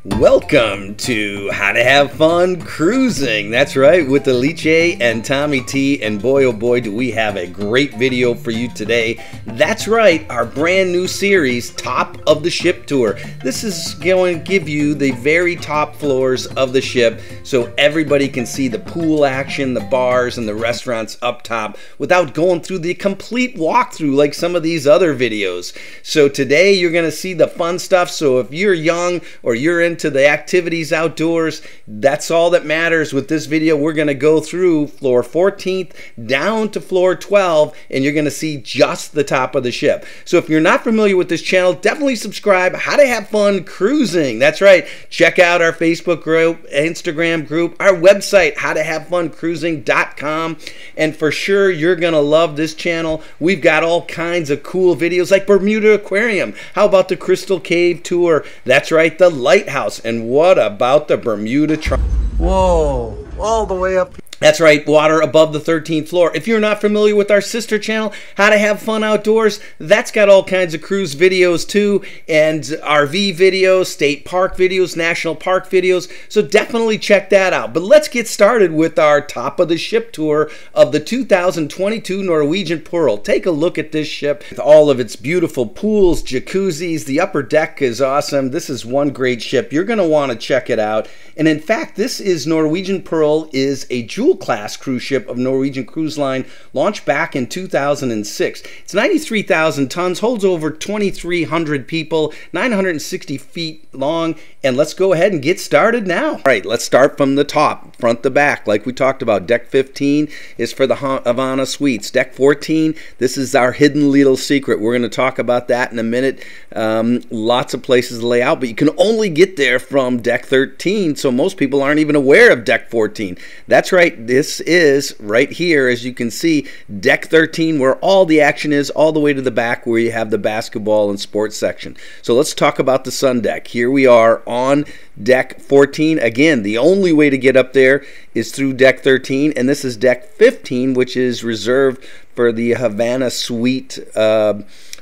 Welcome to How to Have Fun Cruising. That's right, with Alice and Tommy T. And boy, oh boy, do we have a great video for you today. That's right, our brand new series, Top of the Ship Tour. This is going to give you the very top floors of the ship so everybody can see the pool action, the bars, and the restaurants up top without going through the complete walkthrough like some of these other videos. So today you're going to see the fun stuff. So if you're young or you're into the activities outdoors, that's all that matters. With this video, we're going to go through floor 14th down to floor 12, and you're going to see just the top of the ship. So if you're not familiar with this channel, definitely subscribe. How to Have Fun Cruising. That's right. Check out our Facebook group, Instagram group, our website, howtohavefuncruising.com. And for sure, you're going to love this channel. We've got all kinds of cool videos like Bermuda Aquarium. How about the Crystal Cave Tour? That's right, the Lighthouse. And what about the Bermuda Triangle? Whoa, all the way up. That's right, water above the 13th floor. If you're not familiar with our sister channel, How to Have Fun Outdoors, that's got all kinds of cruise videos too, and RV videos, state park videos, national park videos, so definitely check that out. But let's get started with our Top of the Ship tour of the 2022 Norwegian Pearl. Take a look at this ship with all of its beautiful pools, jacuzzis. The upper deck is awesome. This is one great ship. You're going to want to check it out. And in fact, this is Norwegian Pearl is a jewel class cruise ship of Norwegian Cruise Line, launched back in 2006. It's 93,000 tons, holds over 2,300 people, 960 feet long, and let's go ahead and get started now. All right, let's start from the top, front to back, like we talked about. Deck 15 is for the Havana Suites. Deck 14, this is our hidden little secret. We're going to talk about that in a minute. Lots of places to lay out, but you can only get there from Deck 13, so most people aren't even aware of Deck 14. That's right. This is right here, as you can see, Deck 13, where all the action is, all the way to the back where you have the basketball and sports section. So let's talk about the sun deck. Here we are on Deck 14. Again, the only way to get up there is through Deck 13, and this is Deck 15, which is reserved for the Havana Suite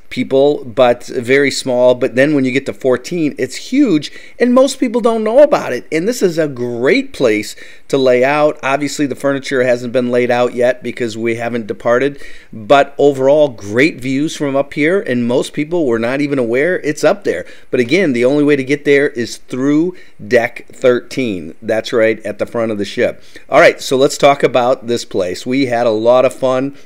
people, but very small. But then when you get to 14, it's huge, and most people don't know about it. And this is a great place to lay out. Obviously, the furniture hasn't been laid out yet because we haven't departed, but overall, great views from up here, and most people were not even aware it's up there. But again, the only way to get there is through Deck 13. That's right, at the front of the ship. All right, so let's talk about this place. We had a lot of fun.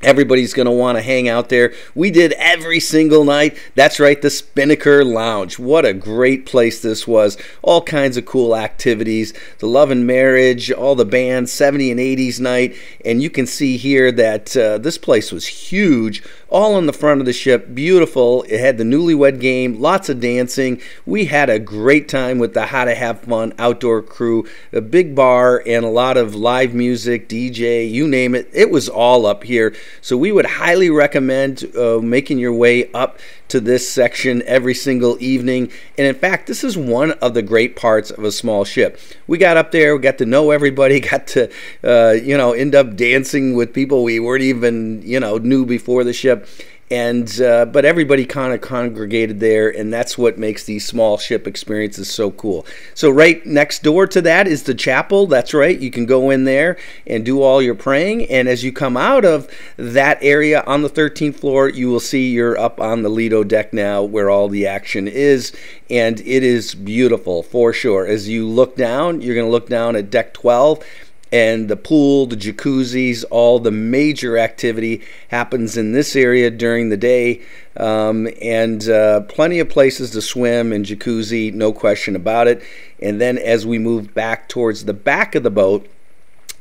Everybody's going to want to hang out there. We did every single night. That's right, the Spinnaker Lounge. What a great place this was. All kinds of cool activities. The Love and Marriage, all the bands, 70s and 80s night. And you can see here that this place was huge. All on the front of the ship. Beautiful. It had the newlywed game. Lots of dancing. We had a great time with the How to Have Fun outdoor crew. A big bar and a lot of live music, DJ, you name it. It was all up here. So we would highly recommend making your way up to this section every single evening. And in fact, this is one of the great parts of a small ship. We got up there, we got to know everybody, got to end up dancing with people we weren't even knew before the ship. And but everybody kind of congregated there, and that's what makes these small ship experiences so cool. So right next door to that is the chapel. That's right, you can go in there and do all your praying, and as you come out of that area on the 13th floor, you will see you're up on the Lido deck now, where all the action is, and it is beautiful for sure. As you look down, you're going to look down at Deck 12, and the pool, the jacuzzis, all the major activity happens in this area during the day, and plenty of places to swim and jacuzzi, no question about it. And then as we move back towards the back of the boat,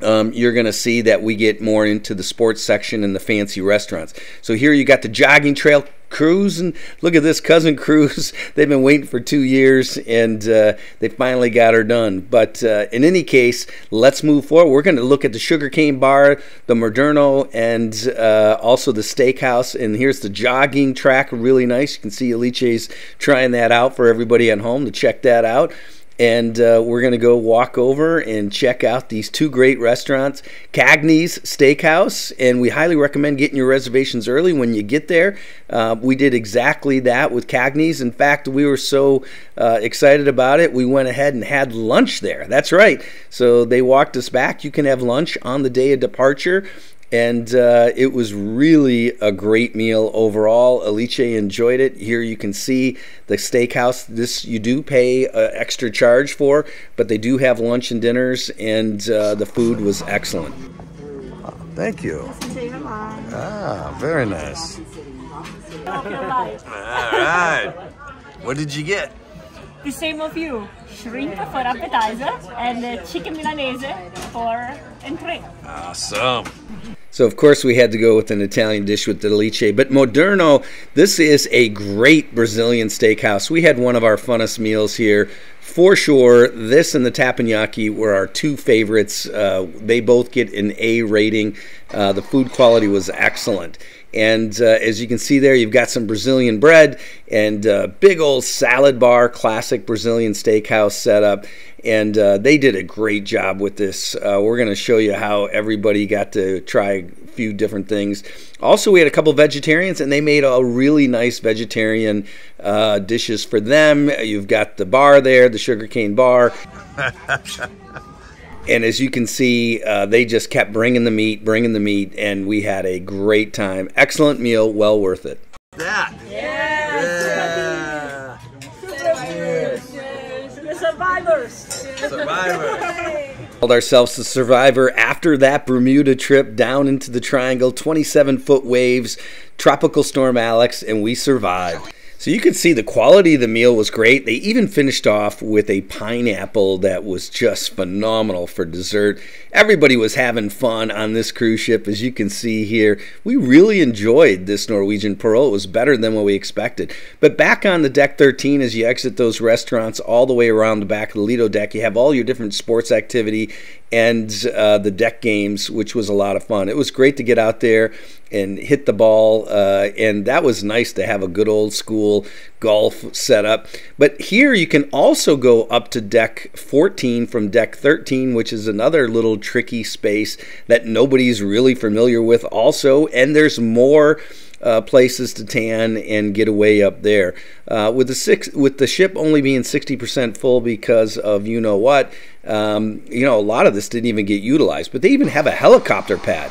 you're going to see that we get more into the sports section and the fancy restaurants. So here you got the jogging trail cruise, and look at this Cousin Cruise. They've been waiting for 2 years, and they finally got her done. But in any case, let's move forward. We're going to look at the Sugarcane Bar, the Moderno, and also the Steakhouse. And here's the jogging track, really nice. You can see Alice's trying that out for everybody at home to check that out. and we're going to go walk over and check out these two great restaurants, Cagney's Steakhouse, and we highly recommend getting your reservations early when you get there. We did exactly that with Cagney's. In fact, we were so excited about it, we went ahead and had lunch there. That's right. So they walked us back. You can have lunch on the day of departure. And it was really a great meal overall. Alice enjoyed it. Here you can see the steakhouse. This you do pay extra charge for, but they do have lunch and dinners, and the food was excellent. Oh, thank you. Ah, very nice. All right. What did you get? The same of you. Shrimp for appetizer and chicken Milanese for entree. Awesome. So, of course, we had to go with an Italian dish with the Alice. But Moderno, this is a great Brazilian steakhouse. We had one of our funnest meals here. For sure, this and the teppanyaki were our two favorites. They both get an A rating. The food quality was excellent. And as you can see there, you've got some Brazilian bread and big old salad bar, classic Brazilian steakhouse setup. And they did a great job with this. We're going to show you how everybody got to try a few different things. Also, we had a couple vegetarians, and they made a really nice vegetarian dishes for them. You've got the bar there, the sugarcane bar. And as you can see, they just kept bringing the meat, and we had a great time. Excellent meal, well worth it. That. Yeah. The survivors. Survivor. Called ourselves the Survivor after that Bermuda trip down into the Triangle, 27-foot waves, Tropical Storm Alex, and we survived. So you can see the quality of the meal was great. They even finished off with a pineapple that was just phenomenal for dessert. Everybody was having fun on this cruise ship, as you can see here. We really enjoyed this Norwegian Pearl. It was better than what we expected. But back on the deck 13, as you exit those restaurants all the way around the back of the Lido deck, you have all your different sports activity and the deck games, which was a lot of fun. It was great to get out there and hit the ball, and that was nice to have a good old school golf setup. But here you can also go up to deck 14 from deck 13, which is another little tricky space that nobody's really familiar with also, and there's more places to tan and get away up there. With the ship only being 60% full because of you know what, a lot of this didn't even get utilized. But they even have a helicopter pad.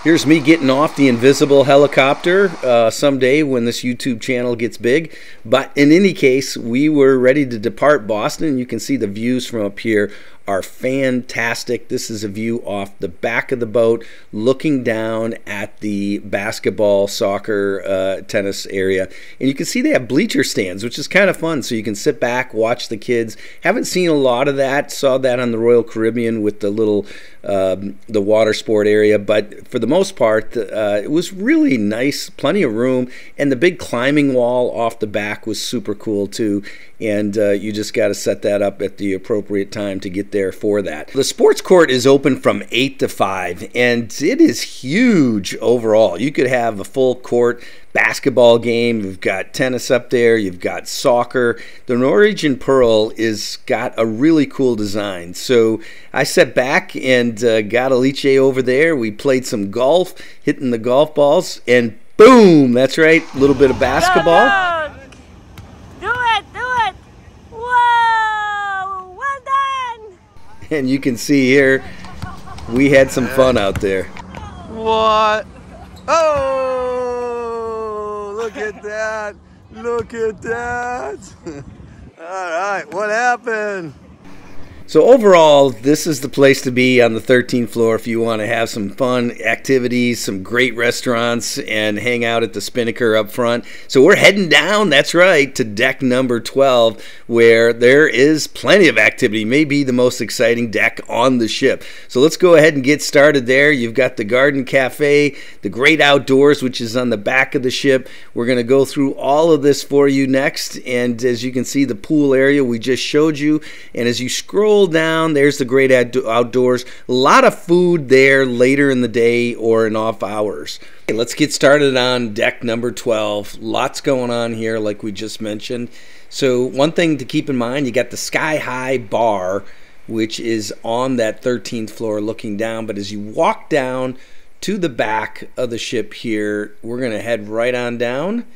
Here's me getting off the invisible helicopter someday when this YouTube channel gets big. But in any case, we were ready to depart Boston. You can see the views from up here are fantastic. This is a view off the back of the boat looking down at the basketball, soccer, tennis area. And you can see they have bleacher stands, which is kind of fun. So you can sit back, watch the kids. Haven't seen a lot of that. Saw that on the Royal Caribbean with the little the water sport area. But for the most part, it was really nice. Plenty of room. And the big climbing wall off the back was super cool too. And you just got to set that up at the appropriate time to get there for that. The sports court is open from 8 to 5, and it is huge overall. You could have a full court basketball game. You've got tennis up there. You've got soccer. The Norwegian Pearl is got a really cool design. So I sat back and got Alice over there. We played some golf, hitting the golf balls, and boom, that's right, a little bit of basketball. And you can see here, we had some fun out there. What? Oh, look at that. Look at that. All right, what happened? So overall, this is the place to be on the 13th floor if you want to have some fun activities, some great restaurants, and hang out at the Spinnaker up front. So we're heading down, that's right, to deck number 12, where there is plenty of activity, maybe the most exciting deck on the ship. So let's go ahead and get started there. You've got the Garden Cafe, the great outdoors, which is on the back of the ship. We're going to go through all of this for you next, and as you can see, the pool area we just showed you, and as you scroll down, there's the great outdoors. A lot of food there later in the day or in off hours. Let's get started on deck number 12. Lots going on here, like we just mentioned. So one thing to keep in mind, you got the sky high bar, which is on that 13th floor looking down. But as you walk down to the back of the ship here, we're going to head right on down.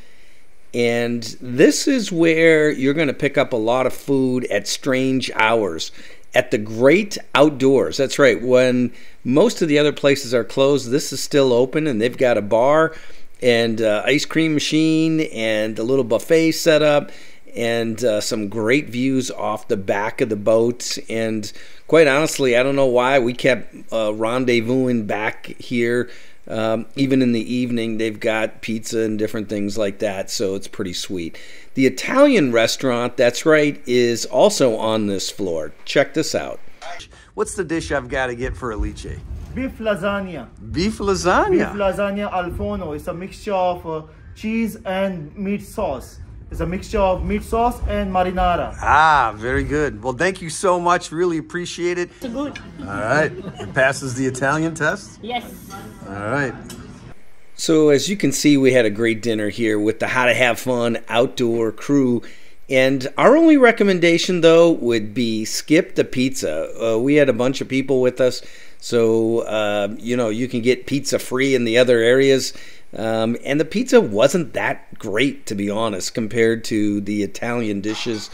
And this is where you're going to pick up a lot of food at strange hours at the great outdoors. That's right. When most of the other places are closed, this is still open, and they've got a bar and ice cream machine and a little buffet set up, and some great views off the back of the boat. And quite honestly, I don't know why we kept rendezvousing back here. Even in the evening, they've got pizza and different things like that, so it's pretty sweet. The Italian restaurant, that's right, is also on this floor. Check this out. What's the dish I've got to get for Alice? Beef lasagna. Beef lasagna? Beef lasagna al forno. It's a mixture of cheese and meat sauce. It's a mixture of meat sauce and marinara. Ah, very good. Well, thank you so much. Really appreciate it. So good. All right. It passes the Italian test? Yes. All right. So as you can see, we had a great dinner here with the How to Have Fun outdoor crew. And our only recommendation, though, would be skip the pizza. We had a bunch of people with us, so, you know, you can get pizza free in the other areas. And the pizza wasn't that great, to be honest, compared to the Italian dishes.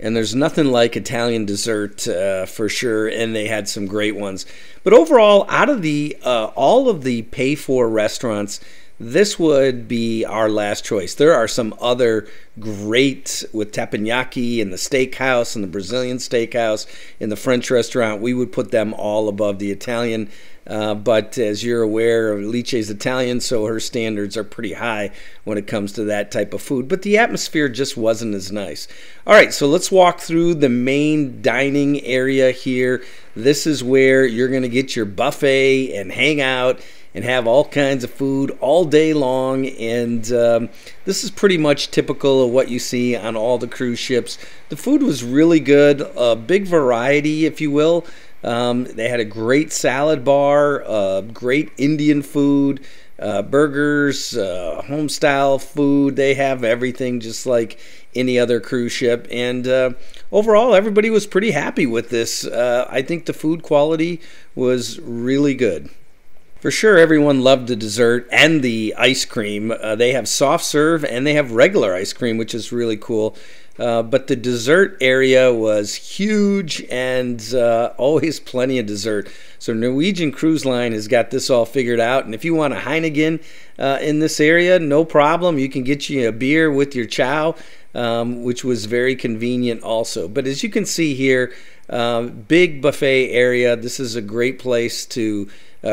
And there's nothing like Italian dessert for sure, and they had some great ones. But overall, out of the all of the pay-for restaurants, this would be our last choice. There are some other great with teppanyaki and the steakhouse and the Brazilian steakhouse and the French restaurant. We would put them all above the Italian. But as you're aware, Alice's Italian, so her standards are pretty high when it comes to that type of food. But the atmosphere just wasn't as nice. All right, so let's walk through the main dining area here. This is where you're going to get your buffet and hang out and have all kinds of food all day long. And this is pretty much typical of what you see on all the cruise ships. The food was really good, a big variety, if you will. They had a great salad bar, great Indian food, burgers, home-style food. They have everything just like any other cruise ship. And overall, everybody was pretty happy with this. I think the food quality was really good. For sure, everyone loved the dessert and the ice cream. They have soft serve and they have regular ice cream, which is really cool. But the dessert area was huge and always plenty of dessert. So Norwegian Cruise Line has got this all figured out. And if you want a Heineken in this area, no problem. You can get you a beer with your chow, which was very convenient also. But as you can see here, big buffet area. This is a great place to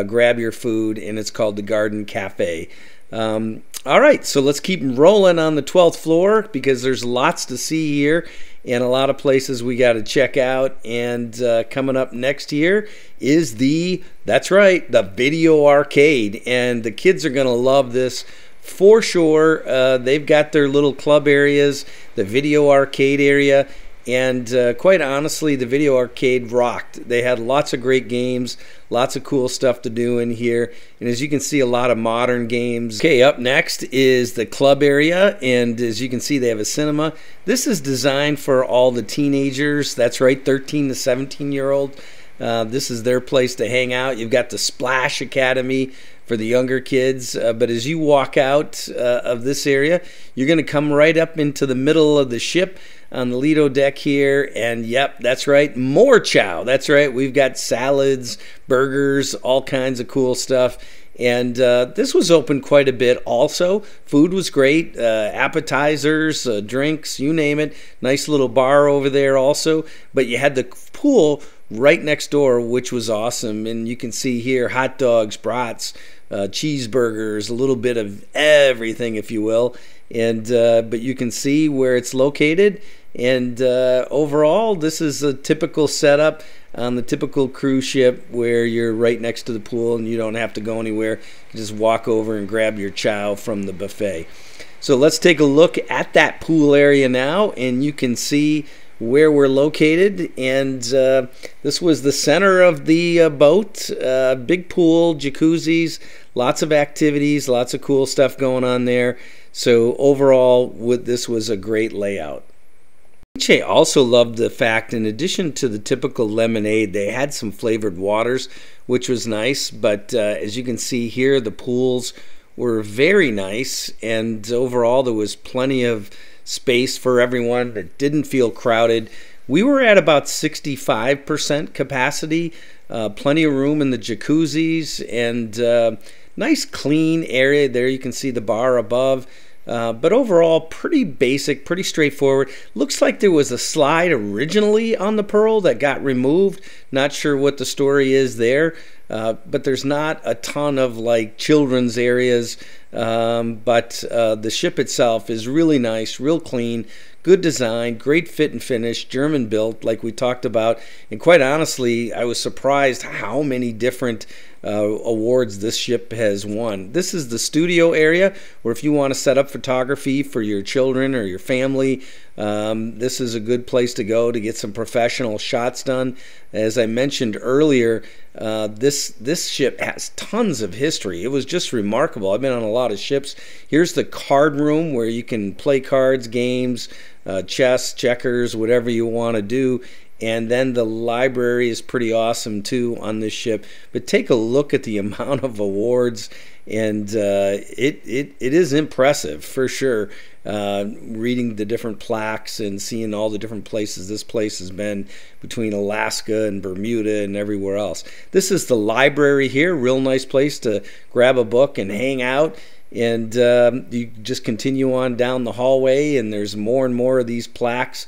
grab your food, and it's called the Garden Cafe. All right, so let's keep rolling on the 12th floor because there's lots to see here and a lot of places we got to check out. And coming up next here is that's right, the video arcade. And the kids are going to love this for sure. They've got their little club areas, the video arcade area. And quite honestly, the video arcade rocked. They had lots of great games, lots of cool stuff to do in here. And as you can see, a lot of modern games. Okay, up next is the club area. And as you can see, they have a cinema. This is designed for all the teenagers. That's right, 13 to 17-year-old. This is their place to hang out. You've got the Splash Academy for the younger kids. But as you walk out of this area, you're going to come right up into the middle of the ship on the Lido deck here, and yep, that's right, more chow. That's right, we've got salads, burgers, all kinds of cool stuff. And this was open quite a bit also. Food was great, appetizers, drinks, you name it. Nice little bar over there also. But you had the pool right next door, which was awesome. And you can see here hot dogs, brats, cheeseburgers, a little bit of everything, if you will. And but you can see where it's located. And overall, this is a typical setup on the typical cruise ship where you're right next to the pool and you don't have to go anywhere. You just walk over and grab your chow from the buffet. So let's take a look at that pool area now, and you can see where we're located. And this was the center of the boat. Big pool, jacuzzis, lots of activities, lots of cool stuff going on there. So overall, this was a great layout. Che also loved the fact, in addition to the typical lemonade, they had some flavored waters, which was nice. But as you can see here, the pools were very nice, and overall there was plenty of space for everyone. It didn't feel crowded. We were at about 65% capacity, plenty of room in the jacuzzis, and nice clean area there. You can see the bar above. But overall, pretty basic, pretty straightforward. Looks like there was a slide originally on the Pearl that got removed. Not sure what the story is there, but there's not a ton of like children's areas. But the ship itself is really nice, real clean, good design, great fit and finish, German built, like we talked about. And quite honestly, I was surprised how many different awards this ship has won. This is the studio area, where if you want to set up photography for your children or your family, this is a good place to go to get some professional shots done. As I mentioned earlier, this ship has tons of history. It was just remarkable. I've been on a lot of ships. Here's the card room where you can play cards, games, chess, checkers, whatever you want to do. And then the library is pretty awesome too on this ship. But take a look at the amount of awards, and it is impressive for sure. Reading the different plaques and seeing all the different places this place has been, between Alaska and Bermuda and everywhere else. This is the library here. Real nice place to grab a book and hang out. And you just continue on down the hallway, and there's more and more of these plaques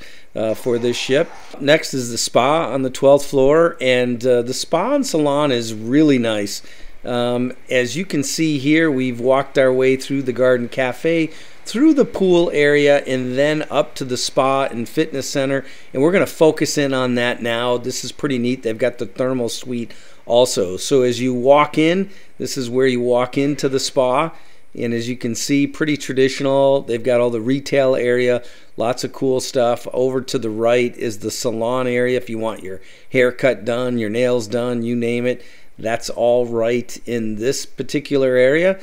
for this ship. Next is the spa on the 12th floor, and the spa and salon is really nice. As you can see here, we've walked our way through the garden cafe, through the pool area, and then up to the spa and fitness center, and we're going to focus in on that now. This is pretty neat. They've got the thermal suite also. So as you walk in, this is where you walk into the spa. And as you can see, pretty traditional. They've got all the retail area, lots of cool stuff. Over to the right is the salon area. If you want your haircut done, your nails done, you name it, that's all right in this particular area.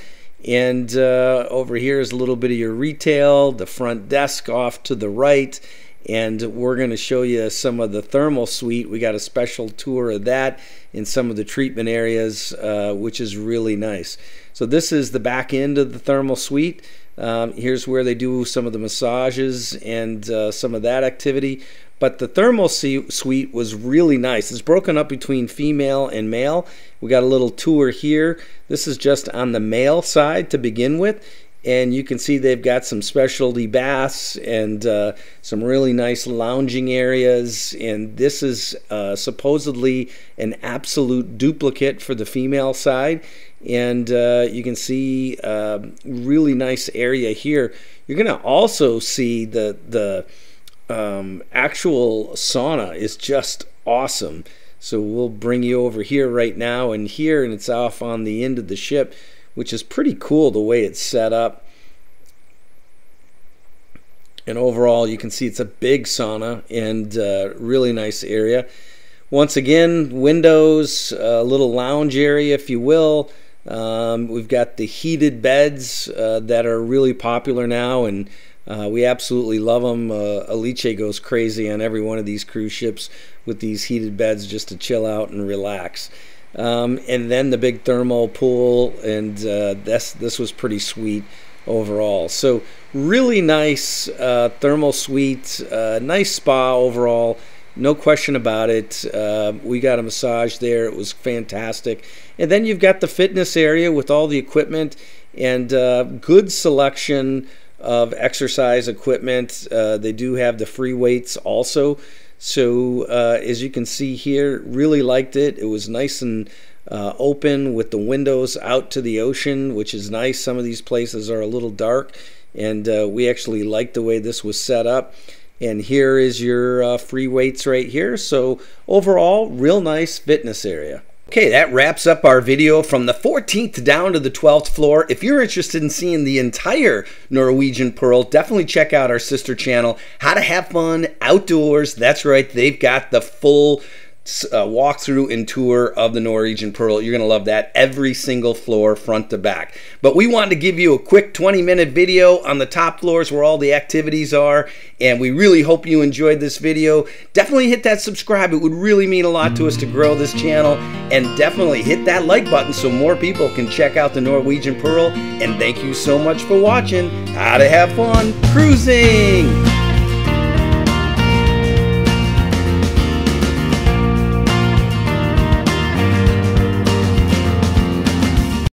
And over here is a little bit of your retail, the front desk off to the right. And we're going to show you some of the thermal suite. We got a special tour of that in some of the treatment areas, which is really nice. So this is the back end of the thermal suite. Here's where they do some of the massages and some of that activity. But the thermal suite was really nice. It's broken up between female and male. We got a little tour here. This is just on the male side to begin with. And you can see they've got some specialty baths and some really nice lounging areas. And this is supposedly an absolute duplicate for the female side. And you can see really nice area here. You're going to also see the actual sauna is just awesome. So we'll bring you over here right now, and here, and it's off on the end of the ship, which is pretty cool the way it's set up. And overall, you can see it's a big sauna and really nice area. Once again, windows, a little lounge area, if you will. We've got the heated beds that are really popular now, and we absolutely love them. Alice goes crazy on every one of these cruise ships with these heated beds just to chill out and relax. And then the big thermal pool, and this was pretty sweet overall. So really nice thermal suite, nice spa overall, no question about it. We got a massage there. It was fantastic. And then you've got the fitness area with all the equipment and good selection of exercise equipment. They do have the free weights also. So as you can see here, really liked it. It was nice and open with the windows out to the ocean, which is nice. Some of these places are a little dark, and we actually liked the way this was set up. And here is your free weights right here. So overall, real nice fitness area. Okay, that wraps up our video from the 14th down to the 12th floor. If you're interested in seeing the entire Norwegian Pearl, definitely check out our sister channel, How to Have Fun Outdoors. That's right, they've got the full walkthrough and tour of the Norwegian Pearl. You're going to love that. Every single floor, front to back. But we wanted to give you a quick 20-minute video on the top floors where all the activities are, and we really hope you enjoyed this video. Definitely hit that subscribe. It would really mean a lot to us to grow this channel, and definitely hit that like button so more people can check out the Norwegian Pearl. And thank you so much for watching How to Have Fun Cruising.